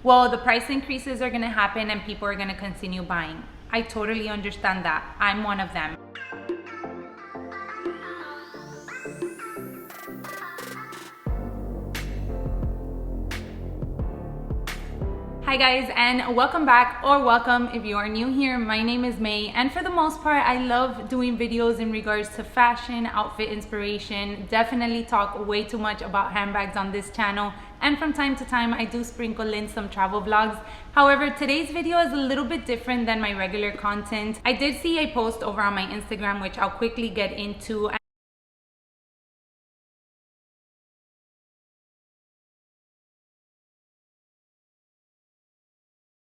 well, the price increases are gonna happen and people are gonna continue buying. I totally understand that. I'm one of them. Hi guys, and welcome back, or welcome if you are new here. My name is May, and for the most part I love doing videos in regards to fashion, outfit inspiration. Definitely talk way too much about handbags on this channel, and from time to time I do sprinkle in some travel vlogs. However, today's video is a little bit different than my regular content. I did see a post over on my Instagram, which I'll quickly get into.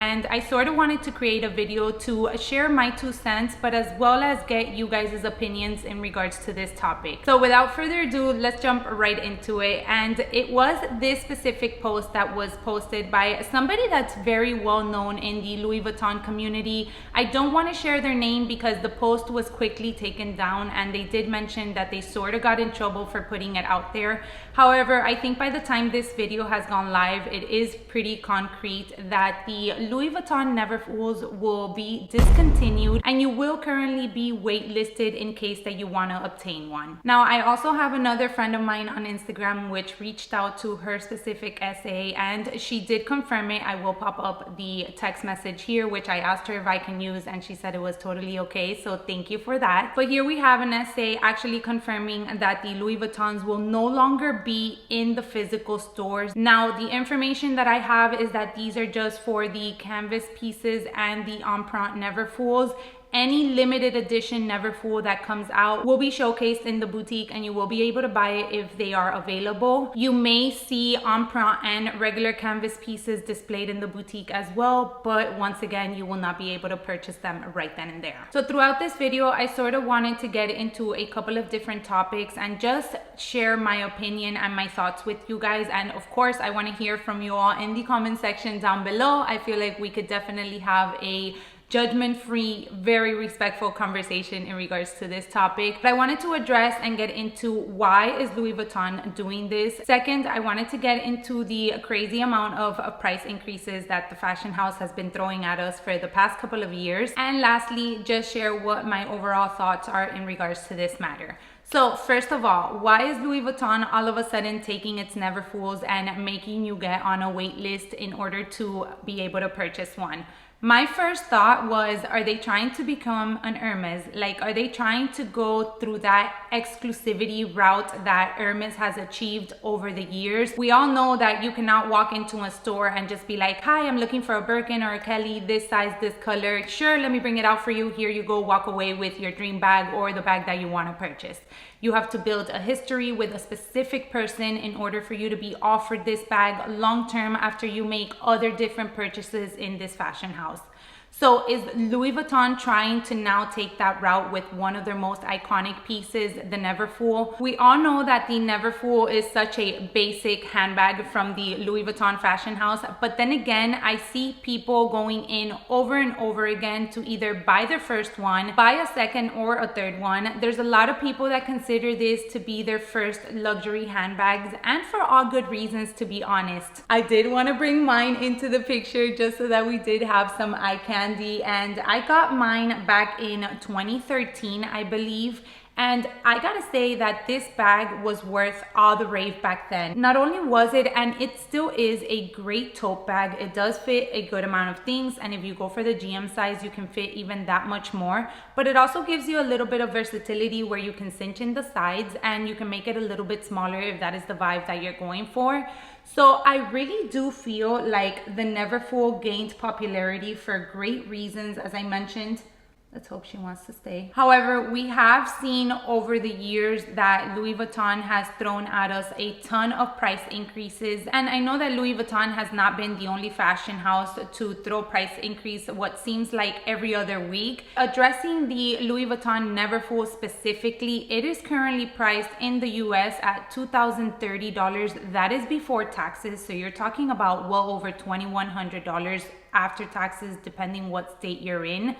And I sort of wanted to create a video to share my 2 cents, but as well as get you guys' opinions in regards to this topic. So without further ado, let's jump right into it. And it was this specific post that was posted by somebody that's very well known in the Louis Vuitton community. I don't want to share their name because the post was quickly taken down, and they did mention that they sort of got in trouble for putting it out there. However, I think by the time this video has gone live, it is pretty concrete that the Louis Vuitton Neverfulls will be discontinued, and you will currently be waitlisted in case that you want to obtain one. Now, I also have another friend of mine on Instagram which reached out to her specific essay, and she did confirm it. I will pop up the text message here, which I asked her if I can use, and she said it was totally okay, so thank you for that. But here we have an essay actually confirming that the Louis Vuittons will no longer be in the physical stores. Now, the information that I have is that these are just for the canvas pieces and the Empreinte Neverfulls. Any limited edition Neverfull that comes out will be showcased in the boutique, and you will be able to buy it if they are available. You may see Empreinte and regular canvas pieces displayed in the boutique as well, but once again, you will not be able to purchase them right then and there. So throughout this video, I sort of wanted to get into a couple of different topics and just share my opinion and my thoughts with you guys. And of course, I want to hear from you all in the comment section down below. I feel like we could definitely have a judgment-free, very respectful conversation in regards to this topic. But I wanted to address and get into why is Louis Vuitton doing this. Second, I wanted to get into the crazy amount of price increases that the fashion house has been throwing at us for the past couple of years. And lastly, just share what my overall thoughts are in regards to this matter. So first of all, why is Louis Vuitton all of a sudden taking its Neverfulls and making you get on a wait list in order to be able to purchase one? My first thought was, are they trying to become an Hermes? Like, are they trying to go through that exclusivity route that Hermes has achieved over the years? We all know that you cannot walk into a store and just be like, hi, I'm looking for a Birkin or a Kelly, this size, this color. Sure, let me bring it out for you. Here you go, walk away with your dream bag or the bag that you want to purchase. You have to build a history with a specific person in order for you to be offered this bag long term after you make other different purchases in this fashion house. So is Louis Vuitton trying to now take that route with one of their most iconic pieces, the Neverfull? We all know that the Neverfull is such a basic handbag from the Louis Vuitton fashion house, but then again, I see people going in over and over again to either buy their first one, buy a second or a third one. There's a lot of people that consider this to be their first luxury handbags, and for all good reasons, to be honest. I did want to bring mine into the picture just so that we did have some eye candy. And I got mine back in 2013, I believe. And I gotta say that this bag was worth all the rave back then. Not only was it, and it still is, a great tote bag. It does fit a good amount of things, and if you go for the GM size, you can fit even that much more. But it also gives you a little bit of versatility where you can cinch in the sides and you can make it a little bit smaller if that is the vibe that you're going for. So I really do feel like the Neverfull gained popularity for great reasons, as I mentioned. Let's hope she wants to stay. However, we have seen over the years that Louis Vuitton has thrown at us a ton of price increases. And I know that Louis Vuitton has not been the only fashion house to throw price increase what seems like every other week. Addressing the Louis Vuitton Neverfull specifically, it is currently priced in the US at $2,030. That is before taxes. So you're talking about well over $2,100 after taxes, depending what state you're in.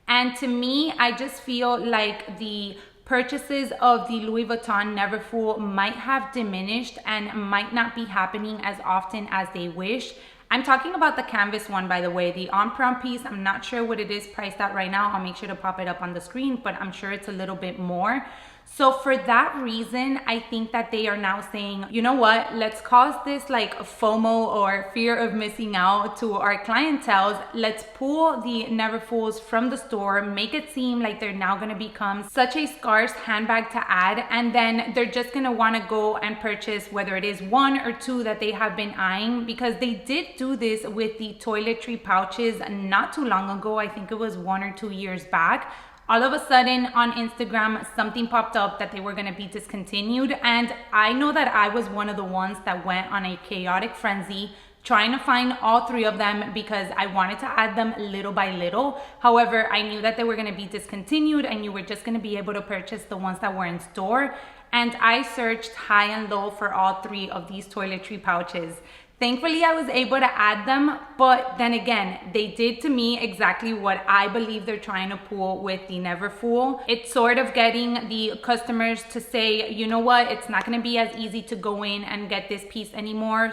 And to me, I just feel like the purchases of the Louis Vuitton Neverfull might have diminished and might not be happening as often as they wish. I'm talking about the canvas one, by the way. The on-prem piece, I'm not sure what it is priced at right now. I'll make sure to pop it up on the screen, but I'm sure it's a little bit more. So for that reason, I think that they are now saying, you know what, let's cause this like FOMO or fear of missing out to our clientele. Let's pull the Neverfulls from the store, make it seem like they're now gonna become such a scarce handbag to add, and then they're just gonna wanna go and purchase whether it is one or two that they have been eyeing, because they did do this with the toiletry pouches not too long ago. I think it was 1 or 2 years back. All of a sudden on Instagram, something popped up that they were gonna be discontinued. And I know that I was one of the ones that went on a chaotic frenzy trying to find all 3 of them because I wanted to add them little by little. However, I knew that they were gonna be discontinued and you were just gonna be able to purchase the ones that were in store. And I searched high and low for all 3 of these toiletry pouches. Thankfully, I was able to add them, but then again, they did to me exactly what I believe they're trying to pull with the Neverfull. It's sort of getting the customers to say, you know what, it's not gonna be as easy to go in and get this piece anymore.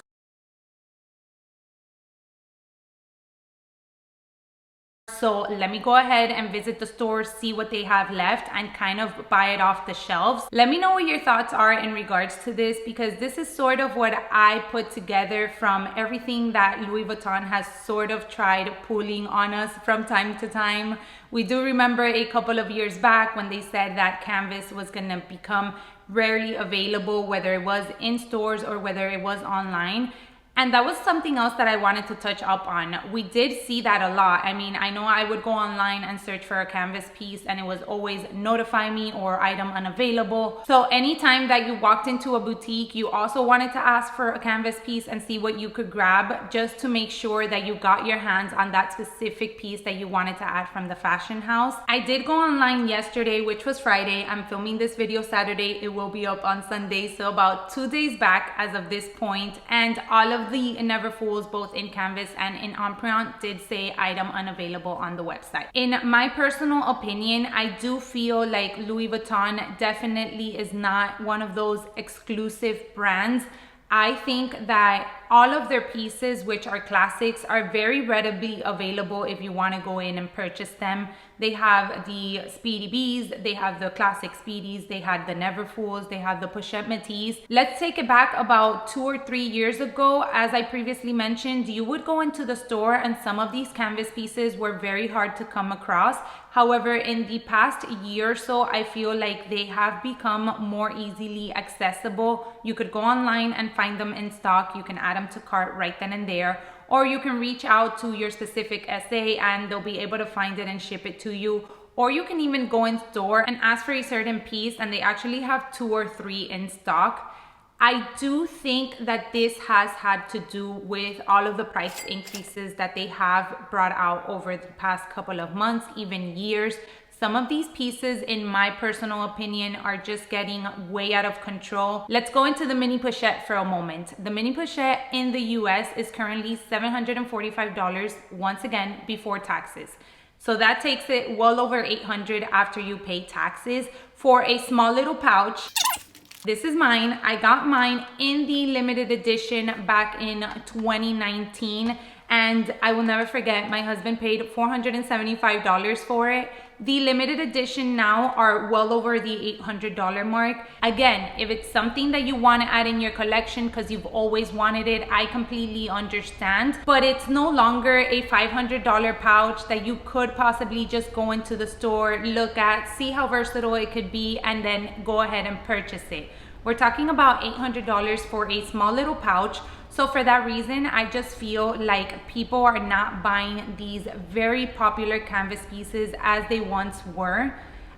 So let me go ahead and visit the store, see what they have left, and kind of buy it off the shelves. Let me know what your thoughts are in regards to this, because this is sort of what I put together from everything that Louis Vuitton has sort of tried pulling on us from time to time. We do remember a couple of years back when they said that canvas was gonna become rarely available, whether it was in stores or whether it was online. And that was something else that I wanted to touch up on. We did see that a lot. I mean, I know I would go online and search for a canvas piece and it was always notify me or item unavailable. So anytime that you walked into a boutique, you also wanted to ask for a canvas piece and see what you could grab, just to make sure that you got your hands on that specific piece that you wanted to add from the fashion house. I did go online yesterday, which was Friday. I'm filming this video Saturday. It will be up on Sunday. So about 2 days back as of this point, and all of the Neverfulls, both in canvas and in emprunt, did say item unavailable on the website. In my personal opinion, I do feel like Louis Vuitton definitely is not one of those exclusive brands. I think that all of their pieces, which are classics, are very readily available if you want to go in and purchase them. They have the Speedy Bees, they have the classic Speedies, they had the Neverfulls, they have the Pochette Métis. Let's take it back about 2 or 3 years ago. As I previously mentioned, you would go into the store and some of these canvas pieces were very hard to come across. However, in the past year or so, I feel like they have become more easily accessible. You could go online and find them in stock. You can add them to cart right then and there, or you can reach out to your specific SA and they'll be able to find it and ship it to you. Or you can even go in store and ask for a certain piece and they actually have 2 or 3 in stock. I do think that this has had to do with all of the price increases that they have brought out over the past couple of months, even years. Some of these pieces, in my personal opinion, are just getting way out of control. Let's go into the mini pochette for a moment. The mini pochette in the US is currently $745, once again, before taxes. So that takes it well over $800 after you pay taxes for a small little pouch. This is mine. I got mine in the limited edition back in 2019. And I will never forget, my husband paid $475 for it. The limited edition now are well over the $800 mark. Again, if it's something that you want to add in your collection because you've always wanted it, I completely understand. But it's no longer a $500 pouch that you could possibly just go into the store, look at, see how versatile it could be, and then go ahead and purchase it. We're talking about $800 for a small little pouch. So for that reason, I just feel like people are not buying these very popular canvas pieces as they once were.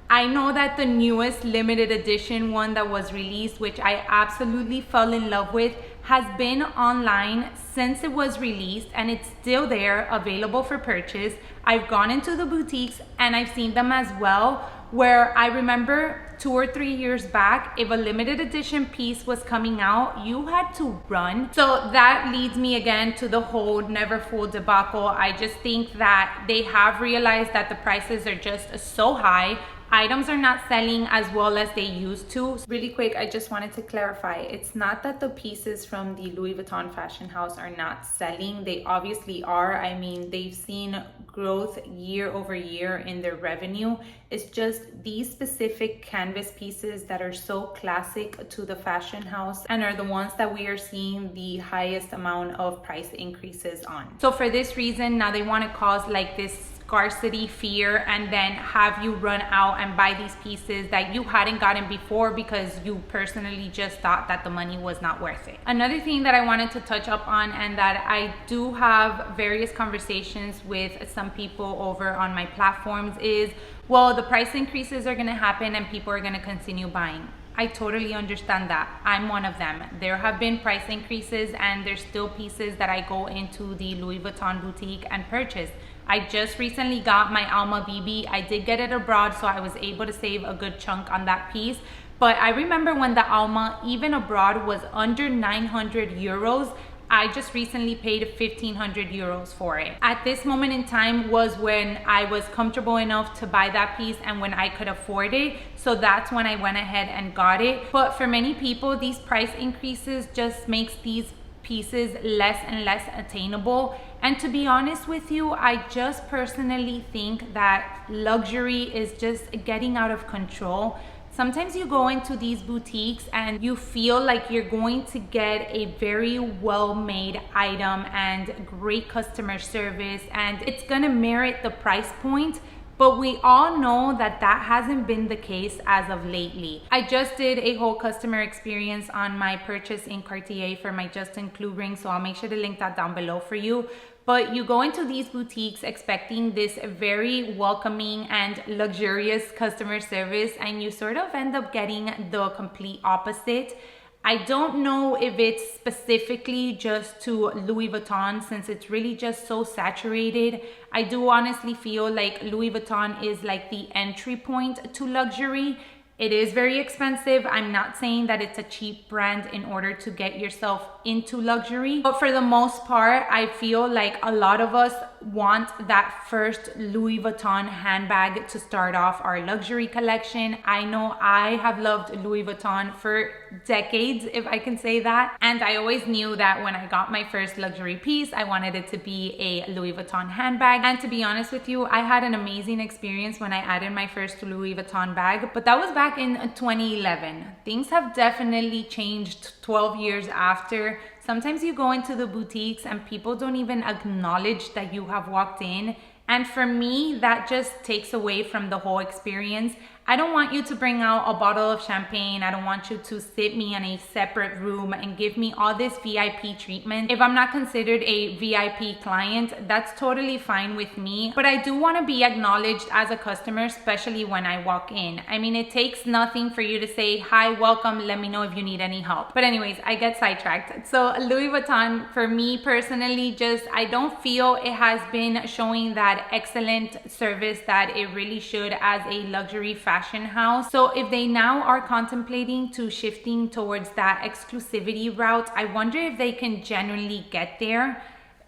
I know that the newest limited edition one that was released, which I absolutely fell in love with, has been online since it was released and it's still there available for purchase. I've gone into the boutiques and I've seen them as well, where I remember 2 or 3 years back, if a limited edition piece was coming out, you had to run. So that leads me again to the whole Neverfull debacle. I just think that they have realized that the prices are just so high. items are not selling as well as they used to. Really quick, I just wanted to clarify, it's not that the pieces from the Louis Vuitton fashion house are not selling. They obviously are. I mean, they've seen growth year over year in their revenue. It's just these specific canvas pieces that are so classic to the fashion house and are the ones that we are seeing the highest amount of price increases on. So for this reason, now they want to cause like this scarcity fear and then have you run out and buy these pieces that you hadn't gotten before because you personally just thought that the money was not worth it. Another thing that I wanted to touch up on, and that I do have various conversations with some people over on my platforms, is, well, the price increases are going to happen and people are going to continue buying. I totally understand that. I'm one of them. There have been price increases and there's still pieces that I go into the Louis Vuitton boutique and purchase. I just recently got my Alma BB. I did get it abroad, so I was able to save a good chunk on that piece. But I remember when the Alma, even abroad, was under 900 euros. I just recently paid 1,500 euros for it. At this moment in time was when I was comfortable enough to buy that piece and when I could afford it. So that's when I went ahead and got it. But for many people, these price increases just makes these pieces less and less attainable. And to be honest with you, I just personally think that luxury is just getting out of control. Sometimes you go into these boutiques and you feel like you're going to get a very well-made item and great customer service and it's gonna merit the price point. But we all know that that hasn't been the case as of lately. I just did a whole customer experience on my purchase in Cartier for my Juste Clou ring, so I'll make sure to link that down below for you. But you go into these boutiques expecting this very welcoming and luxurious customer service and you sort of end up getting the complete opposite. I don't know if it's specifically just to Louis Vuitton, since it's really just so saturated. I do honestly feel like Louis Vuitton is like the entry point to luxury. It is very expensive. I'm not saying that it's a cheap brand in order to get yourself into luxury, but for the most part, I feel like a lot of us want that first Louis Vuitton handbag to start off our luxury collection. I know I have loved Louis Vuitton for decades, if I can say that, and I always knew that when I got my first luxury piece, I wanted it to be a Louis Vuitton handbag. And to be honest with you, I had an amazing experience when I added my first Louis Vuitton bag, but that was back in 2011. Things have definitely changed 12 years after. Sometimes you go into the boutiques and people don't even acknowledge that you have walked in. And for me, that just takes away from the whole experience. I don't want you to bring out a bottle of champagne. I don't want you to sit me in a separate room and give me all this VIP treatment. If I'm not considered a VIP client, that's totally fine with me. But I do want to be acknowledged as a customer, especially when I walk in. I mean, it takes nothing for you to say, hi, welcome, let me know if you need any help. But anyways, I get sidetracked. So Louis Vuitton, for me personally, just, I don't feel it has been showing that excellent service that it really should as a luxury fashion house. So if they now are contemplating to shifting towards that exclusivity route, I wonder if they can genuinely get there.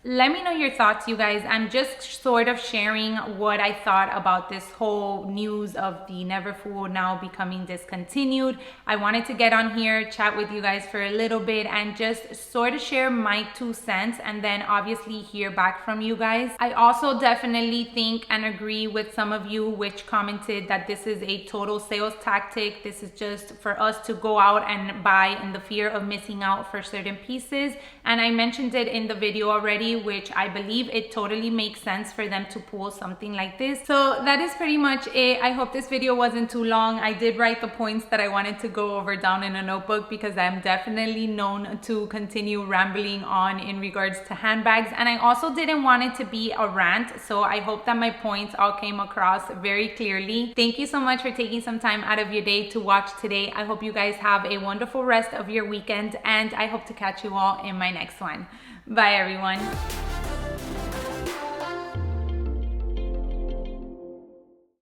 Let me know your thoughts, you guys. I'm just sort of sharing what I thought about this whole news of the Neverfull now becoming discontinued. I wanted to get on here, chat with you guys for a little bit and just sort of share my 2 cents and then obviously hear back from you guys. I also definitely think and agree with some of you which commented that this is a total sales tactic. This is just for us to go out and buy in the fear of missing out for certain pieces. And I mentioned it in the video already, which I believe it totally makes sense for them to pull something like this. So that is pretty much it. I hope this video wasn't too long. I did write the points that I wanted to go over down in a notebook because I'm definitely known to continue rambling on in regards to handbags. And I also didn't want it to be a rant. So I hope that my points all came across very clearly. Thank you so much for taking some time out of your day to watch today. I hope you guys have a wonderful rest of your weekend and I hope to catch you all in my next one. Bye everyone.